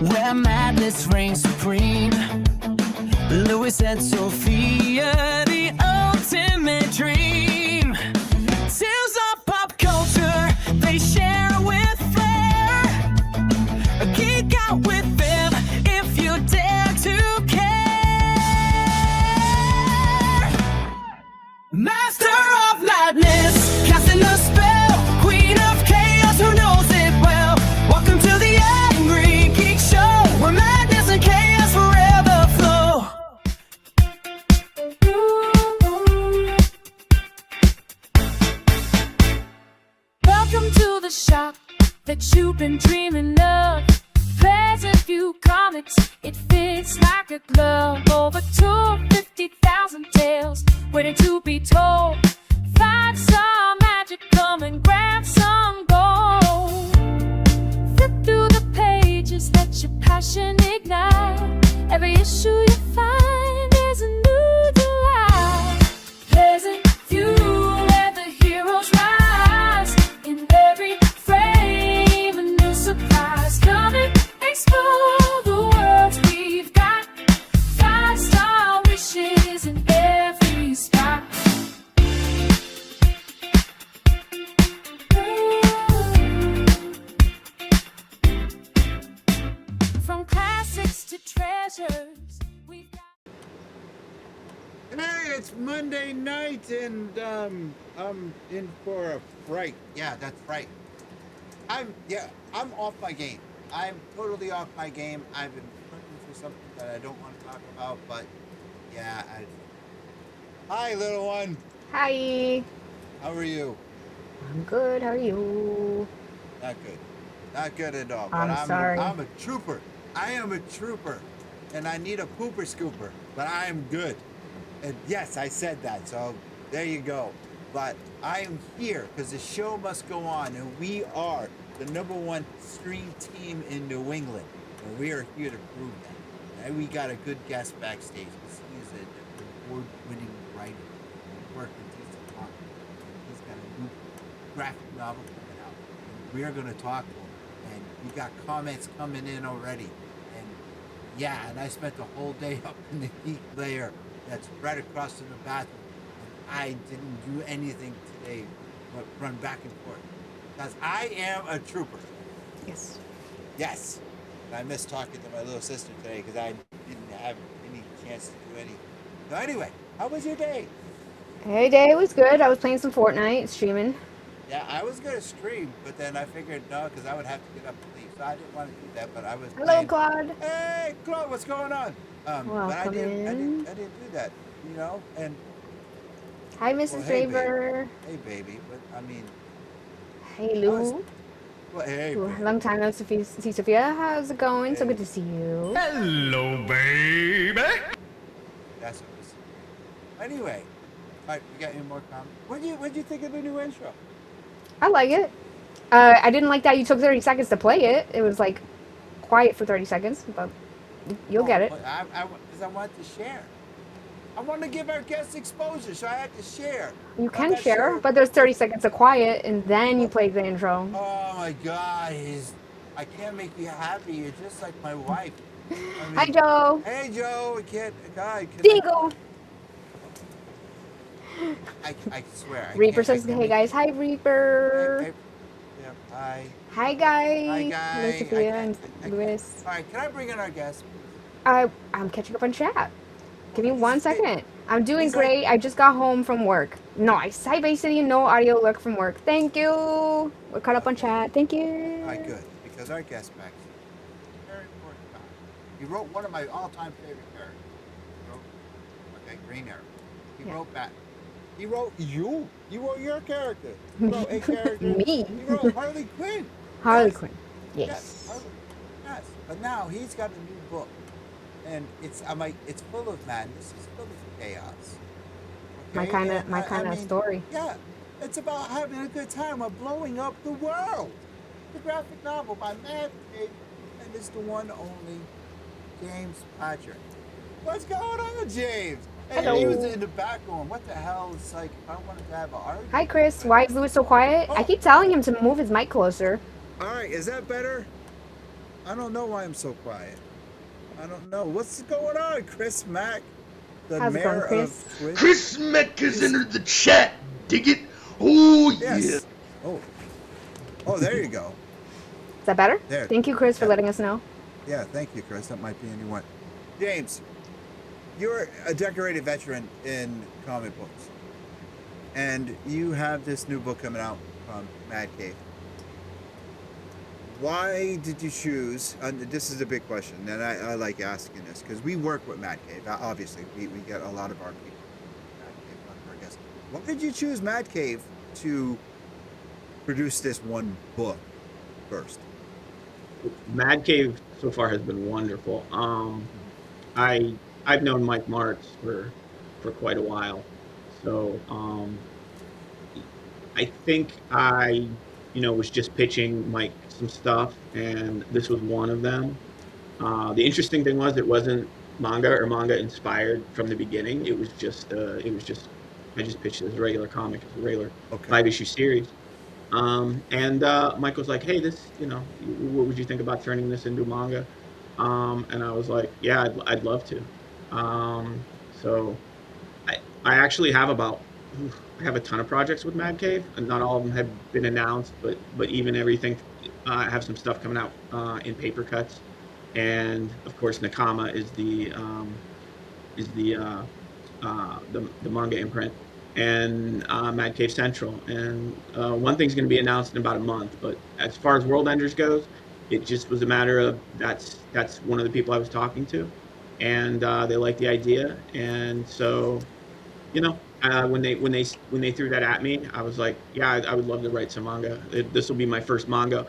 where madness reigns supreme. Louis and Sophia, the ultimate dream. Tales of pop culture, they share with flair. Geek out with them if you dare to care. Master of madness, casting a spell. Queen of chaos, who knows it well. Welcome to the AngryGeeks Show, where madness and chaos forever flow. Welcome to the shop that you've been dreaming of. Present View Comics, it fits like a glove. Over 250,000 tales waiting to be told. Find some magic, come and grab some gold. Flip through the pages, let your passion ignite. Every issue you find is a new delight. Present View, where the heroes rise. In every frame, a new surprise. Come and explore the worlds we've got. 5-star wishes in every spot. From classics to treasures, we've got. Hey, it's Monday night and I'm in for a fright. Yeah, that's right. I'm off my game. I'm totally off my game. I've been looking for something that I don't want to talk about, but yeah. Hi, little one. Hi. How are you? I'm good. How are you? Not good. Not good at all. I'm But sorry. I'm a trooper. I am a trooper, and I need a pooper scooper, but I am good. And yes, I said that, so there you go. But I am here because the show must go on, and we are the #1 stream team in New England, and we are here to prove that. And we got a good guest backstage. He's an award-winning writer. He worked with DC Comics. He's got a new graphic novel coming out, and we're going to talk to him. And we got comments coming in already. And yeah, and I spent the whole day up in the heat layer that's right across from the bathroom. And I didn't do anything today but run back and forth. Because I am a trooper. Yes. Yes. And I missed talking to my little sister today because I didn't have any chance to do anything. So anyway, how was your day? Hey, day was good. I was playing some Fortnite, streaming. Yeah, I was going to stream, but then I figured no, because I would have to get up and leave. So I didn't want to do that, but I was Hello, playing. Claude. Hey, Claude, what's going on? But I Welcome didn't do that, you know? And Hi, Mrs. well, hey, Raver. hey, baby, but I mean, Hey, Lou. well, hey, Ooh, baby. long time no see Sophia. How's it going? So Hey. good to see you. Hello, baby. That's what it was. Anyway, all right, we got any more comments? What'd you think of the new intro? I like it. I didn't like that you took 30 seconds to play it. It was like quiet for 30 seconds, but you'll get it. Because I want to share. I want to give our guests exposure, so I have to share. You I'm can not share, sure- but there's 30 seconds of quiet, and then you play the intro. Oh my God, I can't make you happy. You're just like my wife. I mean, Hi, Joe. Hey, Joe. I can't. God, Dingle. I swear. I Reaper can't- I says, can't hey make- guys. Hi, Reaper. Yeah, hi. Hi, guys. Hi, guys. Hello, Sophia and I can't- Louis. All right, can I bring in our guest? I'm catching up on chat. Give me 1 second. I'm doing He's like- great. I just got home from work. Nice. Hi, Bay City. No audio alert from work. Thank you. We're caught up on chat. Thank you. All right, good. Because our guest back here, very important guy. He wrote one of my all-time favorite characters. He wrote, okay, Green Arrow. He Yeah. wrote Bat. He wrote you. You wrote your character. He wrote a character. Me. He wrote Harley Quinn. Harley Yes. Quinn. Yes. Yes. Harley. Yes. But now he's got a new book, and it's it's full of madness. It's full of chaos. My Okay? kind of And my I kind of mean, story. Yeah, it's about having a good time of blowing up the world. The graphic novel by Matt Cave, and it's the one only James Patri. What's going on, James? And he was Hello. in the back going, what the hell? It's like, if I wanted to have an argument. Hi, Chris. Why is Louis so quiet? I keep telling him to move his mic closer. All right, is that better? I don't know why I'm so quiet. I don't know. What's going on, Chris Mack, the How's it going, mayor Chris? of Twitch? Chris Meck has entered the chat. Dig it? Oh yeah. Yes. Oh. Oh, there you go. Is that better? There. Thank you, Chris, for Yeah. letting us know. Yeah, thank you, Chris. That might be anyone. James, you're a decorated veteran in comic books, and you have this new book coming out from Mad Cave. Why did you choose? This is a big question, and I like asking this because we work with Mad Cave. Obviously, we get a lot of our people. Mad Cave, a lot of our guests. Why did you choose Mad Cave to produce this one book first? Mad Cave so far has been wonderful. I've known Mike Marks for quite a while, so I think I was just pitching Mike some stuff, and this was one of them. The interesting thing was it wasn't manga or manga inspired from the beginning. It was just I just pitched it as a regular comic, as a regular Okay. 5-issue series. And Mike was like, "Hey, this, what would you think about turning this into manga?" And I was like, "Yeah, I'd love to." So I actually have I have a ton of projects with Mad Cave, and not all of them have been announced, but even everything, I have some stuff coming out in paper cuts, and of course Nakama is the manga imprint, and Mad Cave Central, and one thing's going to be announced in about a month. But as far as World Enders goes, it just was a matter of that's one of the people I was talking to, and they liked the idea, and so when they threw that at me, I was like, yeah, I would love to write some manga. This will be my first manga,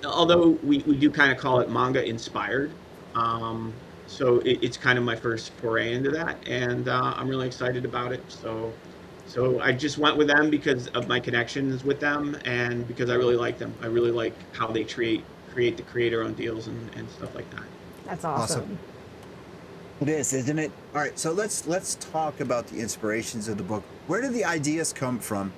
although we do kind of call it manga inspired. So it's kind of my first foray into that, and I'm really excited about it. So I just went with them because of my connections with them, and because I really like them. I really like how they create the creator-owned deals and stuff like that. That's awesome. Awesome. It is, isn't it? All right, so let's talk about the inspirations of the book. Where did the ideas come from?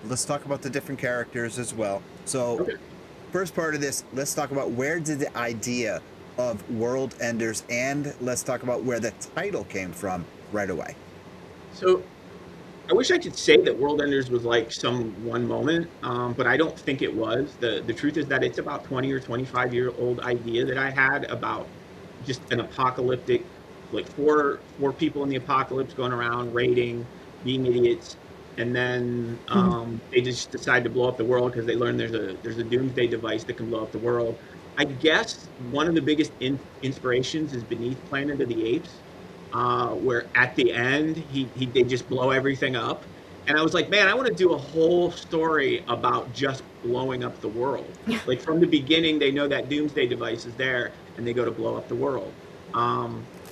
Let's talk about the different characters as well. So, Okay. First part of this, let's talk about where did the idea of World Enders, and let's talk about where the title came from right away. So I wish I could say that World Enders was like some one moment, but I don't think it was. The truth is that it's about 20 or 25-year-old idea that I had about just an apocalyptic, like four people in the apocalypse going around raiding, being idiots, and then they just decide to blow up the world because they learn there's a doomsday device that can blow up the world. I guess one of the biggest inspirations is Beneath Planet of the Apes, where at the end they just blow everything up, and I was like, man, I want to do a whole story about just blowing up the world. Like from the beginning, they know that doomsday device is there, and they go to blow up the world.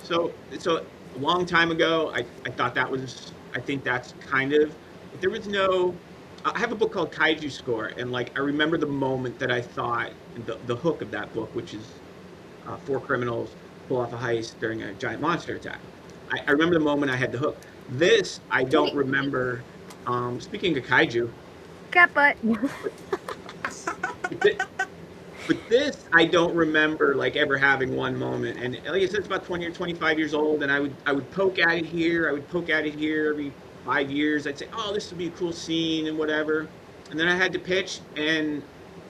So a long time ago, I thought that was, I think that's kind of, but there was no, I have a book called Kaiju Score, and like I remember the moment that I thought, the hook of that book, which is 4 criminals pull off a heist during a giant monster attack. I remember the moment I had the hook. This, I don't remember, speaking of kaiju, Cat butt. but this, I don't remember like ever having one moment. And like I said, it's about 20 or 25 years old, and I would poke at it here. I would poke at it here every 5 years. I'd say, oh, this would be a cool scene and whatever. And then I had to pitch. And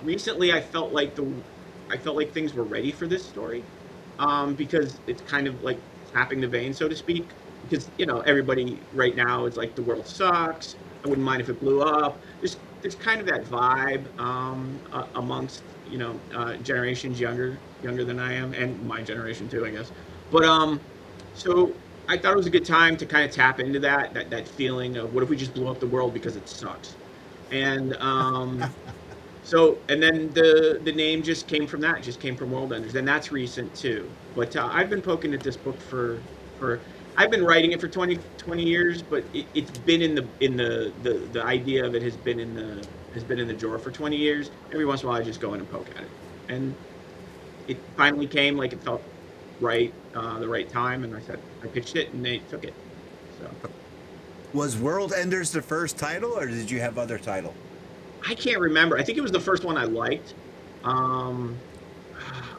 recently, I felt like things were ready for this story, because it's kind of like tapping the vein, so to speak. Because everybody right now is like, the world sucks. I wouldn't mind if it blew up. There's kind of that vibe amongst generations younger than I am, and my generation too, I guess. But so I thought it was a good time to kind of tap into that feeling of, what if we just blew up the world because it sucks? And so, and then the name just came from that. It just came from World Enders, and that's recent too. But I've been poking at this book for I've been writing it for 20 years, but it's been in the idea of it has been in the drawer for 20 years. Every once in a while, I just go in and poke at it, and it finally came, like it felt right, the right time, and I pitched it, and they took it. So Was World Enders the first title, or did you have other title? I can't remember. I think it was the first one I liked.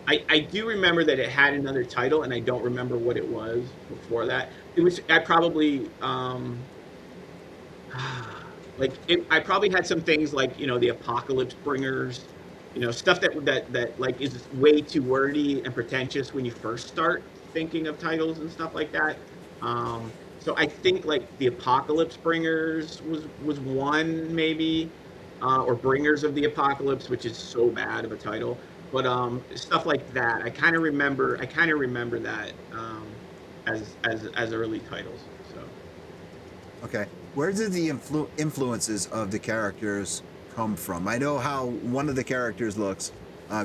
I do remember that it had another title, and I don't remember what it was before that. I probably I probably had some things like, the Apocalypse Bringers, stuff that like is way too wordy and pretentious when you first start thinking of titles and stuff like that. So I think like the Apocalypse Bringers was one maybe, or Bringers of the Apocalypse, which is so bad of a title. But stuff like that, I kind of remember that as early titles. So. Okay. Where did the influences of the characters come from? I know how one of the characters looks.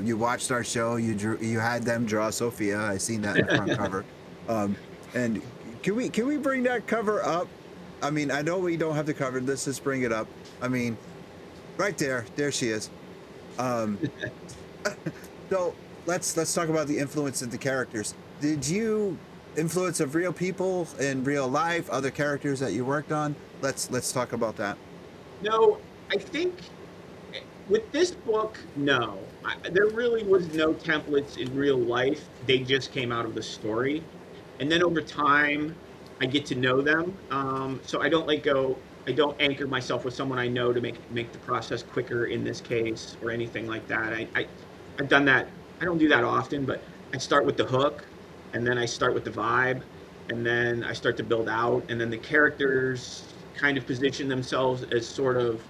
You watched our show. You had them draw Sophia. I seen that in the front cover. And can we bring that cover up? I mean, I know we don't have the cover. Let's just bring it up. I mean, right there. There she is. So let's talk about the influence of the characters. Did you influence of real people in real life, other characters that you worked on? Let's talk about that. No, I think with this book, no. There really was no templates in real life. They just came out of the story. And then over time, I get to know them. So I don't anchor myself with someone I know to make the process quicker in this case or anything like that. I've done that. I don't do that often, but I start with the hook, and then I start with the vibe, and then I start to build out, and then the characters kind of position themselves as sort of,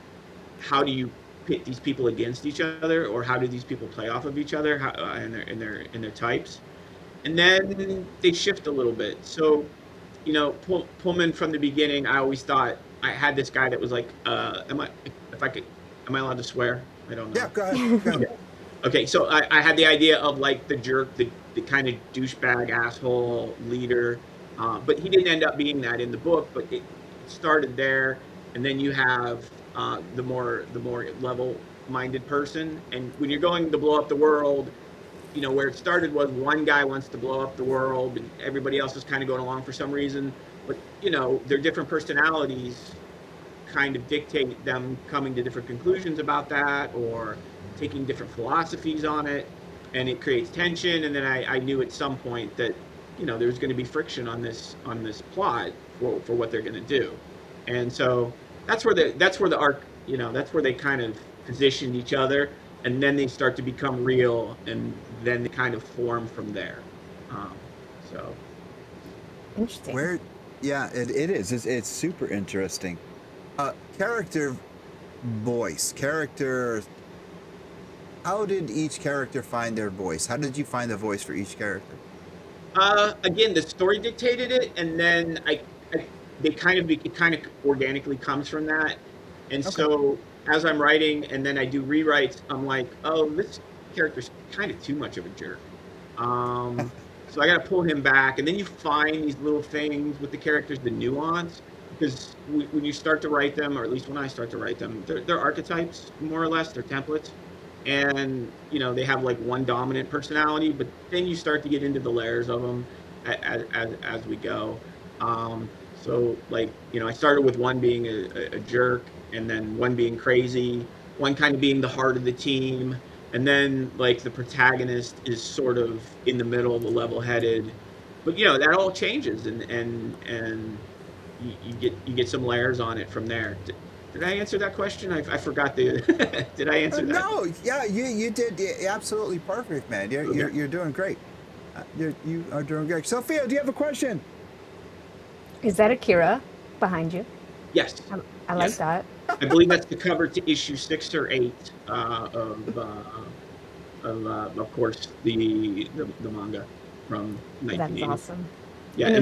how do you pit these people against each other, or how do these people play off of each other, in their types, and then they shift a little bit. So, Pullman from the beginning, I always thought I had this guy that was like, am I allowed to swear? I don't know. Yeah, go ahead. Go ahead. Okay, so I had the idea of like the jerk, the kind of douchebag asshole leader, but he didn't end up being that in the book. But it started there, and then you have the more level-minded person. And when you're going to blow up the world, where it started was one guy wants to blow up the world, and everybody else is kind of going along for some reason. But their different personalities kind of dictate them coming to different conclusions about that, or taking different philosophies on it, and it creates tension. And then I knew at some point that there's going to be friction on this plot for what they're going to do, and so that's where the arc, that's where they kind of positioned each other, and then they start to become real, and then they kind of form from there. So Interesting. Yeah, it is. It's super interesting. Character voice, character. How did each character find their voice? How did you find the voice for each character? Again, the story dictated it, and then it kind of organically comes from that. And Okay. so as I'm writing, and then I do rewrites, I'm like, oh, this character's kind of too much of a jerk. So I got to pull him back, and then you find these little things with the characters, the nuance, because when you start to write them, or at least when I start to write them, they're archetypes, more or less, they're templates. And they have like one dominant personality, but then you start to get into the layers of them as we go. So like I started with one being a jerk, and then one being crazy, one kind of being the heart of the team, and then like the protagonist is sort of in the middle, the level-headed. But that all changes, and you get some layers on it from there. Did I answer that question? I forgot the. Did I answer that? No, yeah, you did absolutely perfect, man. You're doing great. You are doing great. Sophia, do you have a question? Is that Akira behind you? Yes. I like Yes. that. I believe that's the cover to issue 6 or 8 of course the manga from That's 1980. awesome. Yeah, And and